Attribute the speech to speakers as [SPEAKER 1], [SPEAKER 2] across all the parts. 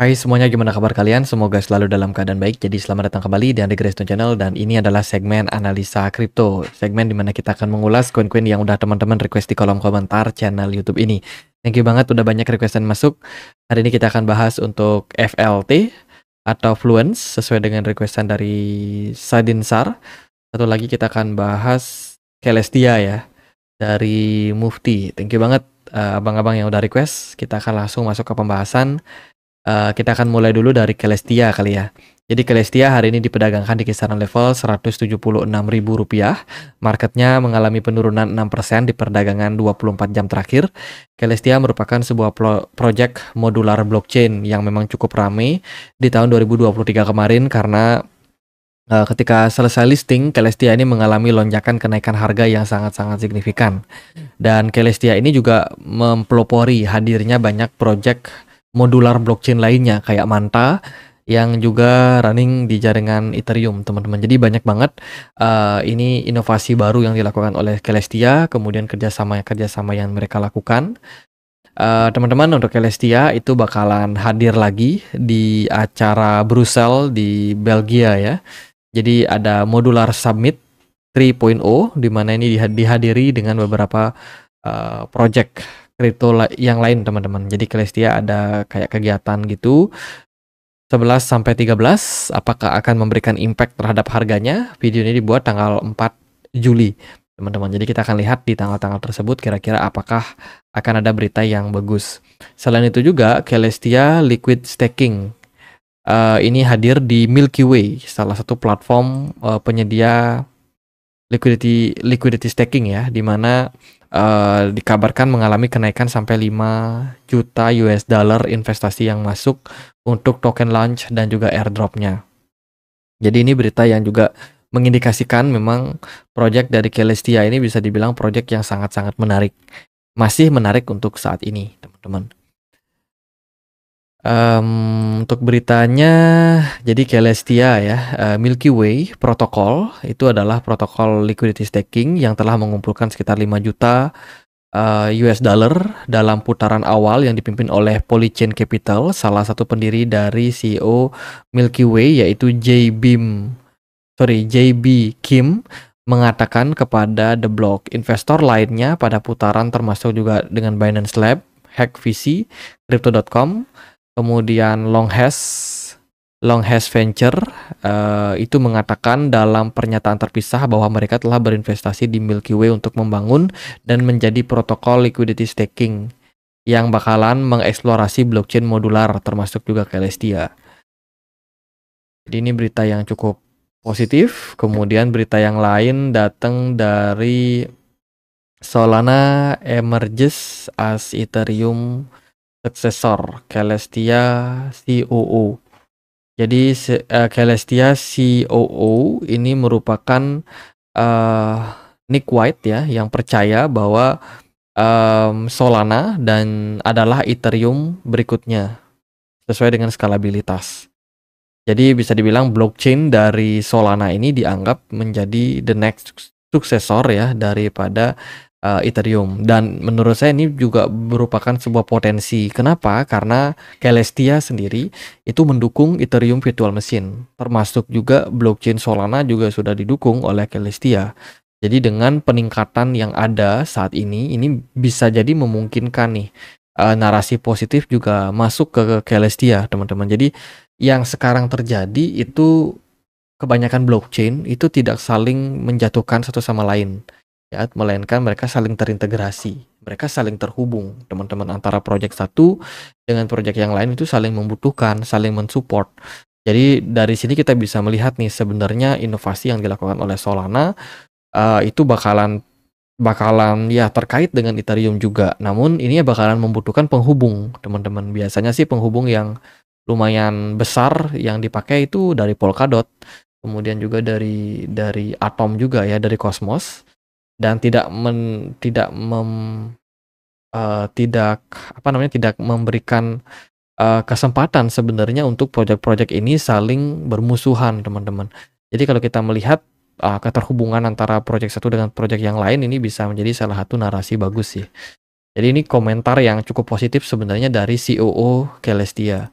[SPEAKER 1] Hai semuanya, gimana kabar kalian? Semoga selalu dalam keadaan baik. Jadi selamat datang kembali di Andre Grace Channel dan ini adalah segmen analisa kripto. Segmen dimana kita akan mengulas koin-koin yang udah teman-teman request di kolom komentar channel YouTube ini. Thank you banget udah banyak requestan masuk. Hari ini kita akan bahas untuk FLT atau Fluence sesuai dengan requestan dari Sadinsar. Satu lagi kita akan bahas Celestia ya dari Mufti. Thank you banget abang-abang yang udah request. Kita akan langsung masuk ke pembahasan. Kita akan mulai dulu dari Celestia kali ya. Jadi Celestia hari ini diperdagangkan di kisaran level Rp176.000. Marketnya mengalami penurunan 6% di perdagangan 24 jam terakhir. Celestia merupakan sebuah project modular blockchain yang memang cukup ramai di tahun 2023 kemarin karena ketika selesai listing, Celestia ini mengalami lonjakan kenaikan harga yang sangat-sangat signifikan. Dan Celestia ini juga mempelopori hadirnya banyak project modular blockchain lainnya kayak Manta yang juga running di jaringan Ethereum, teman-teman. Jadi banyak banget ini inovasi baru yang dilakukan oleh Celestia, kemudian kerjasama yang mereka lakukan. Teman-teman, untuk Celestia itu bakalan hadir lagi di acara Brussels di Belgia ya. Jadi ada Modular Summit 3.0 di mana ini dihadiri dengan beberapa project kripto yang lain, teman-teman. Jadi Celestia ada kayak kegiatan gitu 11 sampai 13. Apakah akan memberikan impact terhadap harganya? Video ini dibuat tanggal 4 Juli, teman-teman. Jadi kita akan lihat di tanggal-tanggal tersebut kira-kira apakah akan ada berita yang bagus. Selain itu juga Celestia Liquid Staking ini hadir di Milky Way, salah satu platform penyedia liquidity staking ya, di mana dikabarkan mengalami kenaikan sampai 5 juta US dollar investasi yang masuk untuk token launch dan juga airdropnya. Jadi ini berita yang juga mengindikasikan memang project dari Celestia ini bisa dibilang project yang sangat-sangat menarik. Masih menarik untuk saat ini, teman-teman. Untuk beritanya, jadi Celestia ya, Milky Way protokol itu adalah protokol liquidity staking yang telah mengumpulkan sekitar 5 juta US dollar dalam putaran awal yang dipimpin oleh Polychain Capital, salah satu pendiri dari CEO Milky Way yaitu JB Kim mengatakan kepada The Block investor lainnya pada putaran termasuk juga dengan Binance Lab, HackVC, Crypto.com, kemudian Longhash Venture itu mengatakan dalam pernyataan terpisah bahwa mereka telah berinvestasi di Milky Way untuk membangun dan menjadi protokol liquidity staking yang bakalan mengeksplorasi blockchain modular termasuk juga Celestia. Jadi ini berita yang cukup positif. Kemudian berita yang lain datang dari Solana emerges as Ethereum successor Celestia COO. Jadi Celestia COO ini merupakan Nick White ya, yang percaya bahwa Solana dan adalah Ethereum berikutnya sesuai dengan skalabilitas. Jadi bisa dibilang blockchain dari Solana ini dianggap menjadi the next successor ya daripada Ethereum, dan menurut saya ini juga merupakan sebuah potensi. Kenapa? Karena Celestia sendiri itu mendukung Ethereum Virtual Machine, termasuk juga blockchain Solana juga sudah didukung oleh Celestia. Jadi dengan peningkatan yang ada saat ini bisa jadi memungkinkan nih narasi positif juga masuk ke Celestia, teman-teman. Jadi yang sekarang terjadi itu kebanyakan blockchain itu tidak saling menjatuhkan satu sama lain ya, melainkan mereka saling terintegrasi, mereka saling terhubung, teman-teman, antara project satu dengan project yang lain itu saling membutuhkan, saling mensupport. Jadi dari sini kita bisa melihat nih sebenarnya inovasi yang dilakukan oleh Solana itu bakalan ya terkait dengan Ethereum juga. Namun ini bakalan membutuhkan penghubung, teman-teman. Biasanya sih penghubung yang lumayan besar yang dipakai itu dari Polkadot, kemudian juga dari Atom juga ya, dari Cosmos. Dan tidak memberikan kesempatan sebenarnya untuk proyek-proyek ini saling bermusuhan, teman-teman. Jadi kalau kita melihat keterhubungan antara proyek satu dengan proyek yang lain, ini bisa menjadi salah satu narasi bagus sih. Jadi ini komentar yang cukup positif sebenarnya dari COO Celestia.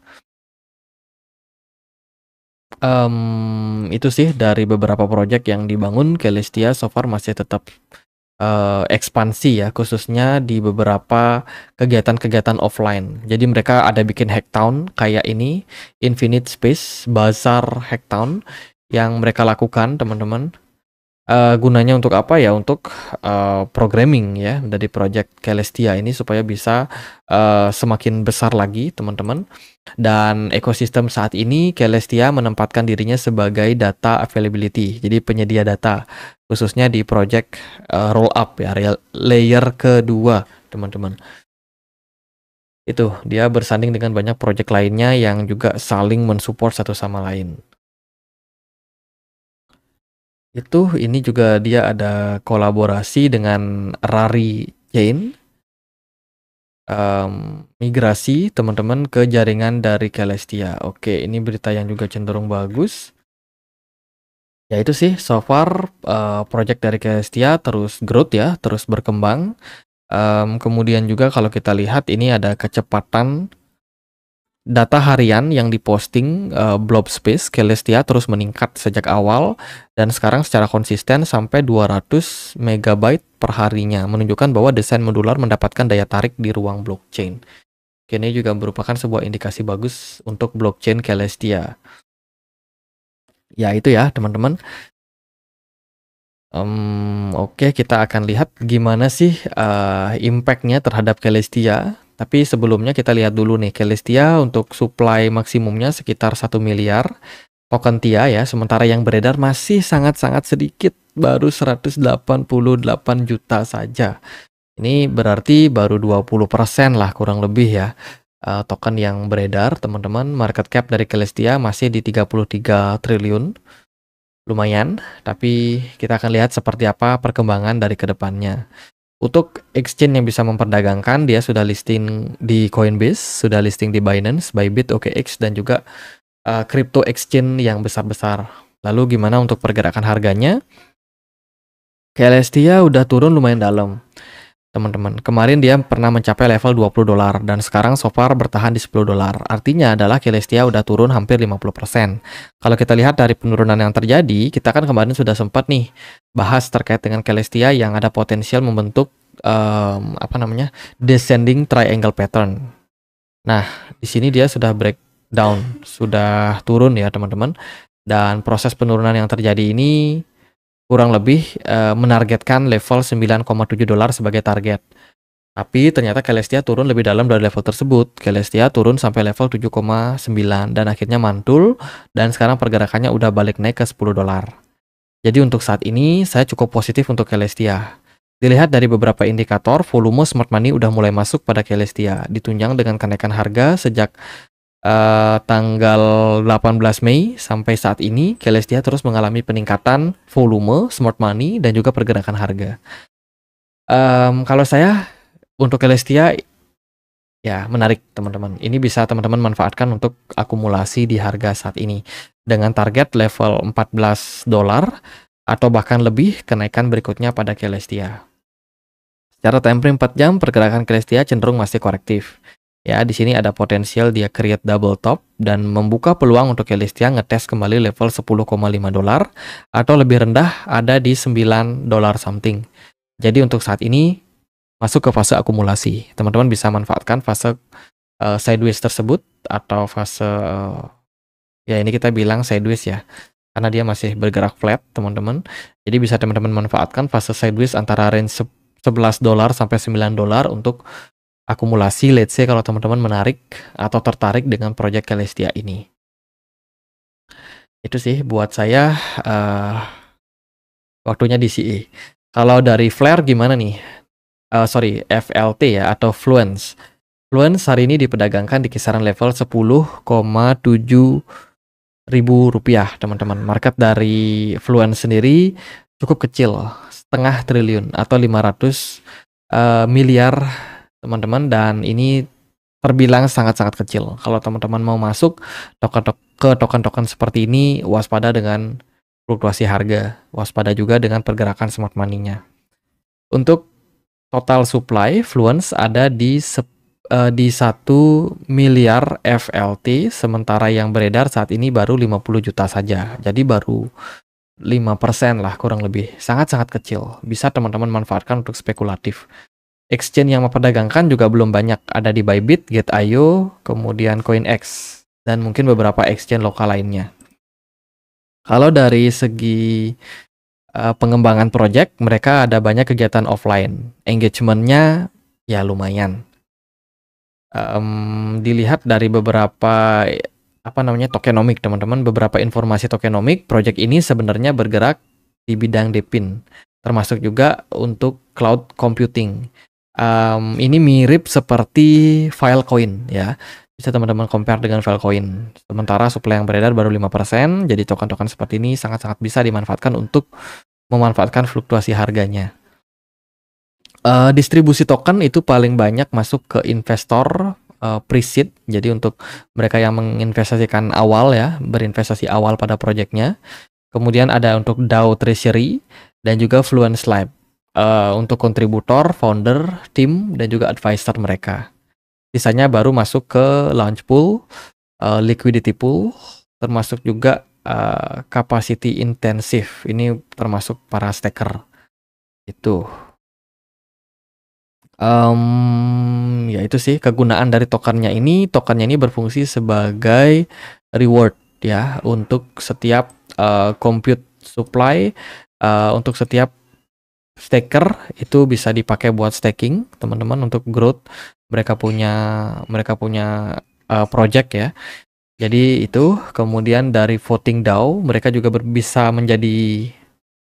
[SPEAKER 1] Itu sih dari beberapa project yang dibangun, Celestia so far masih tetap ekspansi ya, khususnya di beberapa kegiatan-kegiatan offline. Jadi mereka ada bikin hacktown kayak ini, Infinite Space Bazaar Hacktown yang mereka lakukan, teman-teman. Gunanya untuk apa ya? Untuk programming ya dari project Celestia ini supaya bisa semakin besar lagi, teman-teman. Dan ekosistem saat ini Celestia menempatkan dirinya sebagai data availability, jadi penyedia data khususnya di project roll up ya, layer kedua, teman-teman. Itu dia bersanding dengan banyak project lainnya yang juga saling mensupport satu sama lain. Itu ini juga dia ada kolaborasi dengan Rari Chain, migrasi teman-teman ke jaringan dari Celestia. Oke, ini berita yang juga cenderung bagus. Ya itu sih, so far project dari Celestia terus growth ya, terus berkembang. Kemudian juga kalau kita lihat ini ada kecepatan data harian yang diposting Blob Space Celestia terus meningkat sejak awal dan sekarang secara konsisten sampai 200 MB per harinya, menunjukkan bahwa desain modular mendapatkan daya tarik di ruang blockchain. Ini juga merupakan sebuah indikasi bagus untuk blockchain Celestia. Ya itu ya teman-teman. Oke, kita akan lihat gimana sih impact-nya terhadap Celestia. Tapi sebelumnya kita lihat dulu nih, Celestia untuk supply maksimumnya sekitar 1 miliar token TIA ya, sementara yang beredar masih sangat-sangat sedikit, baru 188 juta saja. Ini berarti baru 20% lah kurang lebih ya token yang beredar, teman-teman. Market cap dari Celestia masih di 33 triliun. Lumayan, tapi kita akan lihat seperti apa perkembangan dari kedepannya. Untuk exchange yang bisa memperdagangkan, dia sudah listing di Coinbase, sudah listing di Binance, Bybit, OKX, dan juga crypto exchange yang besar-besar. Lalu gimana untuk pergerakan harganya? Celestia udah turun lumayan dalam, teman-teman. Kemarin dia pernah mencapai level $20 dan sekarang so far bertahan di $10. Artinya adalah Celestia udah turun hampir 50%. Kalau kita lihat dari penurunan yang terjadi, kita kan kemarin sudah sempat nih bahas terkait dengan Celestia yang ada potensial membentuk descending triangle pattern. Nah, di sini dia sudah breakdown, sudah turun ya teman-teman. Dan proses penurunan yang terjadi ini kurang lebih menargetkan level $9,7 sebagai target. Tapi ternyata Celestia turun lebih dalam dari level tersebut. Celestia turun sampai level 7,9 dan akhirnya mantul dan sekarang pergerakannya udah balik naik ke $10. Jadi untuk saat ini saya cukup positif untuk Celestia. Dilihat dari beberapa indikator, volume smart money udah mulai masuk pada Celestia, ditunjang dengan kenaikan harga sejak tanggal 18 Mei sampai saat ini, Celestia terus mengalami peningkatan volume, smart money, dan juga pergerakan harga. Kalau saya untuk Celestia, ya menarik teman-teman. Ini bisa teman-teman manfaatkan untuk akumulasi di harga saat ini dengan target level $14 atau bahkan lebih kenaikan berikutnya pada Celestia. Secara time frame 4 jam, pergerakan Celestia cenderung masih korektif. Ya, di sini ada potensial dia create double top dan membuka peluang untuk Celestia ngetes kembali level $10,5 atau lebih rendah ada di $9 something. Jadi untuk saat ini masuk ke fase akumulasi. Teman-teman bisa manfaatkan fase sideways tersebut atau fase ya ini kita bilang sideways ya. Karena dia masih bergerak flat, teman-teman. Jadi bisa teman-teman manfaatkan fase sideways antara range $11 sampai $9 untuk akumulasi, let's say kalau teman-teman menarik atau tertarik dengan project Celestia ini. Itu sih buat saya waktunya DCA. Kalau dari Flare gimana nih? FLT ya atau Fluence. Fluence hari ini diperdagangkan di kisaran level 10,7 ribu rupiah, teman-teman. Market dari Fluence sendiri cukup kecil, setengah triliun atau 500 miliar, teman-teman, dan ini terbilang sangat-sangat kecil. Kalau teman-teman mau masuk ke token-token seperti ini, waspada dengan fluktuasi harga, waspada juga dengan pergerakan smart money-nya. Untuk total supply, Fluence ada di di 1 miliar FLT, sementara yang beredar saat ini baru 50 juta saja. Jadi baru 5% lah kurang lebih. Sangat-sangat kecil. Bisa teman-teman manfaatkan untuk spekulatif. Exchange yang memperdagangkan juga belum banyak. Ada di Bybit, Gate.io, kemudian CoinEx, dan mungkin beberapa exchange lokal lainnya. Kalau dari segi pengembangan project, mereka ada banyak kegiatan offline. Engagement-nya ya lumayan. Dilihat dari beberapa tokenomik, teman-teman, beberapa informasi tokenomik, project ini sebenarnya bergerak di bidang DePIN, termasuk juga untuk cloud computing. Ini mirip seperti Filecoin ya. Bisa teman-teman compare dengan Filecoin. Sementara supply yang beredar baru 5%, jadi token-token seperti ini sangat-sangat bisa dimanfaatkan untuk memanfaatkan fluktuasi harganya. Distribusi token itu paling banyak masuk ke investor pre-seed, jadi untuk mereka yang menginvestasikan awal ya, berinvestasi awal pada proyeknya. Kemudian ada untuk DAO Treasury dan juga Fluence Lab untuk kontributor, founder, tim, dan juga advisor mereka. Sisanya baru masuk ke launch pool, liquidity pool, termasuk juga capacity intensive. Ini termasuk para staker. Itu. Ya itu sih kegunaan dari tokennya ini. Tokennya ini berfungsi sebagai reward ya untuk setiap compute supply, untuk setiap staker itu bisa dipakai buat staking, teman-teman, untuk growth. Mereka punya project ya. Jadi itu kemudian dari voting DAO mereka juga bisa menjadi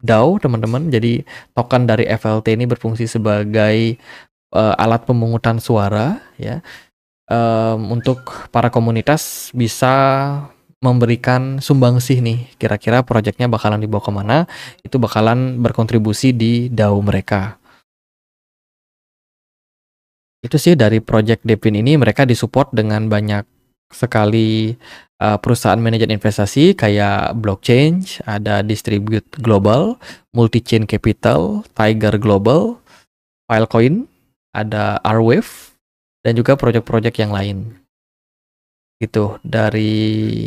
[SPEAKER 1] DAO, teman-teman. Jadi token dari FLT ini berfungsi sebagai alat pemungutan suara ya, untuk para komunitas bisa memberikan sumbangsih nih, kira-kira proyeknya bakalan dibawa kemana, itu bakalan berkontribusi di DAO mereka. Itu sih dari project DePIN ini. Mereka disupport dengan banyak sekali perusahaan manajer investasi kayak Blockchain, ada Distribute Global, Multichain Capital, Tiger Global, Filecoin, ada Arwave, dan juga project-project yang lain. Gitu. Dari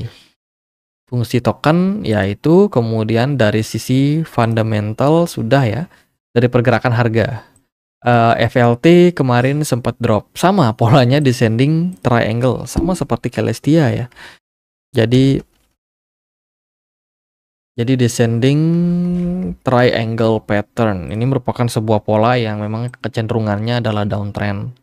[SPEAKER 1] fungsi token yaitu, kemudian dari sisi fundamental sudah ya, dari pergerakan harga. FLT kemarin sempat drop, sama polanya descending triangle, sama seperti Celestia ya. Jadi descending triangle pattern ini merupakan sebuah pola yang memang kecenderungannya adalah downtrend.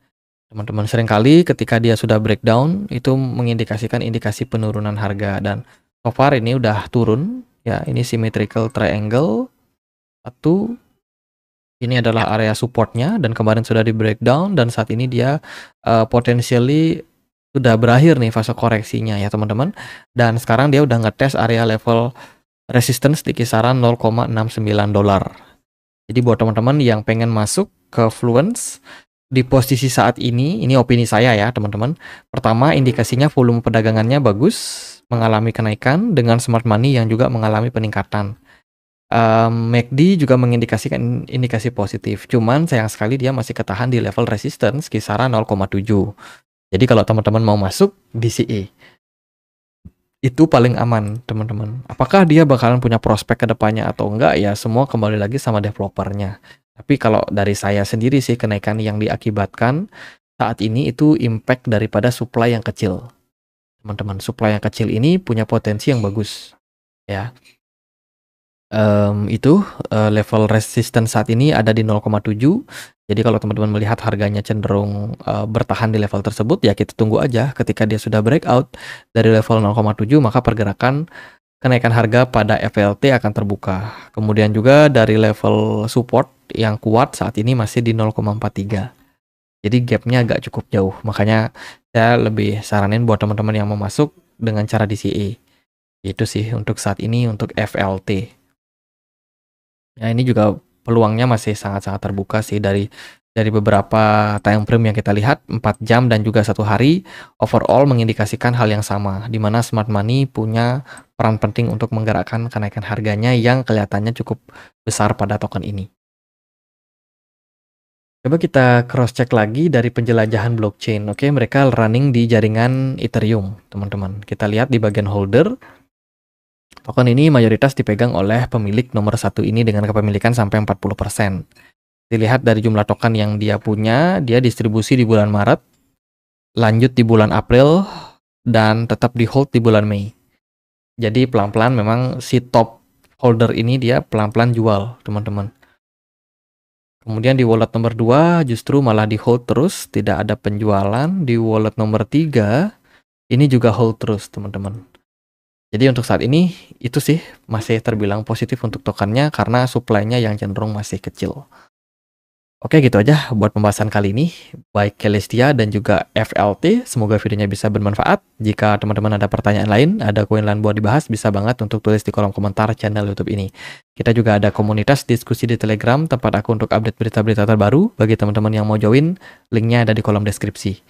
[SPEAKER 1] Teman-teman, seringkali ketika dia sudah breakdown itu mengindikasikan indikasi penurunan harga, dan so far ini udah turun ya. Ini symmetrical triangle satu. Ini adalah area supportnya dan kemarin sudah di breakdown, dan saat ini dia potentially sudah berakhir nih fase koreksinya ya teman-teman. Dan sekarang dia udah ngetes area level resistance di kisaran $0,69. Jadi buat teman-teman yang pengen masuk ke Fluence di posisi saat ini opini saya ya teman-teman. Pertama, indikasinya volume perdagangannya bagus, mengalami kenaikan dengan smart money yang juga mengalami peningkatan. MACD juga mengindikasikan indikasi positif, cuman sayang sekali dia masih ketahan di level resistance kisaran 0,7. Jadi kalau teman-teman mau masuk DCA itu paling aman teman-teman. Apakah dia bakalan punya prospek ke depannya atau enggak ya, semua kembali lagi sama developernya. Tapi kalau dari saya sendiri sih, kenaikan yang diakibatkan saat ini itu impact daripada supply yang kecil. Teman-teman, supply yang kecil ini punya potensi yang bagus ya. Level resistance saat ini ada di 0,7. Jadi kalau teman-teman melihat harganya cenderung bertahan di level tersebut, ya kita tunggu aja. Ketika dia sudah breakout dari level 0,7, maka pergerakan kenaikan harga pada FLT akan terbuka. Kemudian juga dari level support yang kuat saat ini masih di 0,43. Jadi gapnya agak cukup jauh. Makanya saya lebih saranin buat teman-teman yang mau masuk dengan cara DCA. Itu sih untuk saat ini untuk FLT. Ya, ini juga peluangnya masih sangat-sangat terbuka sih dari beberapa time frame yang kita lihat, 4 jam dan juga 1 hari, overall mengindikasikan hal yang sama, di mana smart money punya peran penting untuk menggerakkan kenaikan harganya yang kelihatannya cukup besar pada token ini. Coba kita cross check lagi dari penjelajahan blockchain. Oke, mereka running di jaringan Ethereum, teman-teman. Kita lihat di bagian holder. Token ini mayoritas dipegang oleh pemilik nomor satu ini dengan kepemilikan sampai 40%. Dilihat dari jumlah token yang dia punya, dia distribusi di bulan Maret, lanjut di bulan April, dan tetap di hold di bulan Mei. Jadi pelan-pelan memang si top holder ini dia pelan-pelan jual, teman-teman. Kemudian di wallet nomor 2 justru malah di hold terus, tidak ada penjualan. Di wallet nomor 3 ini juga hold terus, teman-teman. Jadi untuk saat ini itu sih masih terbilang positif untuk tokennya karena supply-nya yang cenderung masih kecil. Oke, gitu aja buat pembahasan kali ini, baik Celestia dan juga FLT. Semoga videonya bisa bermanfaat. Jika teman-teman ada pertanyaan lain, ada koin lain buat dibahas, bisa banget untuk tulis di kolom komentar channel YouTube ini. Kita juga ada komunitas diskusi di Telegram, tempat aku untuk update berita-berita terbaru. Bagi teman-teman yang mau join, linknya ada di kolom deskripsi.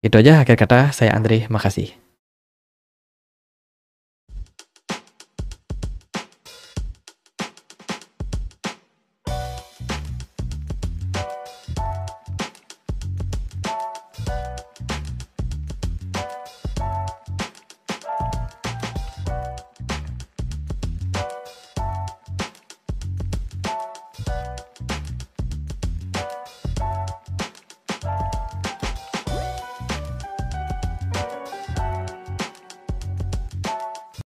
[SPEAKER 1] Itu aja, akhir kata, saya Andre, makasih.